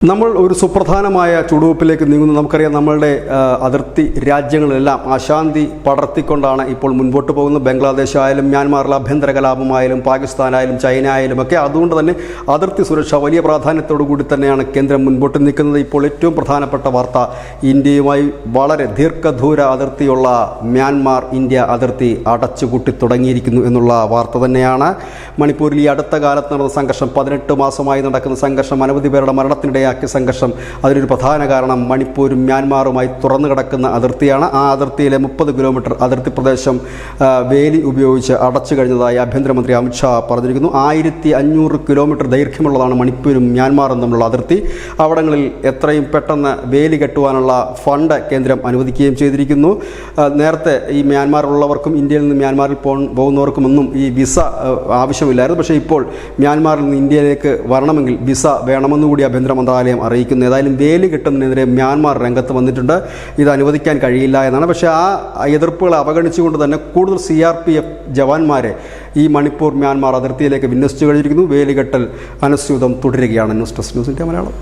നമ്മൾ ഒരു സുപ്രധാനമായ ചുവടുവെപ്പിലേക്ക് നീങ്ങുന്നു. നമുക്കറിയാം, നമ്മളുടെ അതിർത്തി രാജ്യങ്ങളിലെല്ലാം അശാന്തി പടർത്തിക്കൊണ്ടാണ് ഇപ്പോൾ മുൻപോട്ട് പോകുന്നത്. ബംഗ്ലാദേശ് ആയാലും മ്യാൻമാറിലെ ആഭ്യന്തര കലാപമായാലും പാകിസ്ഥാനായാലും ചൈന ആയാലും ഒക്കെ. അതുകൊണ്ട് തന്നെ അതിർത്തി സുരക്ഷ വലിയ പ്രാധാന്യത്തോടു കൂടി തന്നെയാണ് കേന്ദ്രം മുൻപോട്ട് നിൽക്കുന്നത്. ഇപ്പോൾ ഏറ്റവും പ്രധാനപ്പെട്ട വാർത്ത, ഇന്ത്യയുമായി വളരെ ദീർഘദൂര അതിർത്തിയുള്ള മ്യാൻമാർ ഇന്ത്യ അതിർത്തി അടച്ചുപൂട്ടി തുടങ്ങിയിരിക്കുന്നു എന്നുള്ള വാർത്ത തന്നെയാണ്. മണിപ്പൂരിൽ ഈ അടുത്ത കാലത്ത് നടന്ന സംഘർഷം, 18 മാസമായി നടക്കുന്ന സംഘർഷം, അനവധി പേരുടെ മരണത്തിനിടയാക്കിയ സംഘർഷം, അതിനൊരു പ്രധാന കാരണം മണിപ്പൂരും മ്യാൻമാറുമായി തുറന്നു കിടക്കുന്ന അതിർത്തിയാണ്. ആ അതിർത്തിയിലെ 30 കിലോമീറ്റർ അതിർത്തി പ്രദേശം വേലി ഉപയോഗിച്ച് അടച്ചു കഴിഞ്ഞതായി ആഭ്യന്തരമന്ത്രി അമിത്ഷാ പറഞ്ഞിരിക്കുന്നു. 1500 കിലോമീറ്റർ ദൈർഘ്യമുള്ളതാണ് മണിപ്പൂരും മ്യാൻമാറും തമ്മിലുള്ള അതിർത്തി. അവിടങ്ങളിൽ എത്രയും പെട്ടെന്ന് വേലി കെട്ടുവാനുള്ള ഫണ്ട് കേന്ദ്രം അനുവദിക്കുകയും ചെയ്തിരിക്കുന്നു. നേരത്തെ ഈ മ്യാൻമാറിലുള്ളവർക്കും ഇന്ത്യയിൽ നിന്ന് മ്യാൻമാറിൽ പോകുന്നവർക്കുമൊന്നും ഈ വിസ ആവശ്യമില്ലായിരുന്നു. പക്ഷേ ഇപ്പോൾ മ്യാൻമാറിൽ നിന്ന് ഇന്ത്യയിലേക്ക് വരണമെങ്കിൽ വിസ വേണമെന്നുകൂടി ആഭ്യന്തര മന്ത്രാലയം അറിയിക്കുന്നു. ഏതായാലും വേലി കെട്ടുന്നതിനെതിരെ മ്യാൻമാർ രംഗത്ത് വന്നിട്ടുണ്ട്. ഇത് അനുവദിക്കാൻ കഴിയില്ല എന്നാണ്. പക്ഷേ ആ എതിർപ്പുകൾ അവഗണിച്ചുകൊണ്ട് തന്നെ കൂടുതൽ CRPF ജവാന്മാരെ ഈ മണിപ്പൂർ മ്യാൻമാർ അതിർത്തിയിലേക്ക് വിന്യസിച്ചു കഴിഞ്ഞിരിക്കുന്നു. വേലികെട്ടൽ അനുസ്യൂതം തുടരുകയാണ്. News desk news India Malayalam.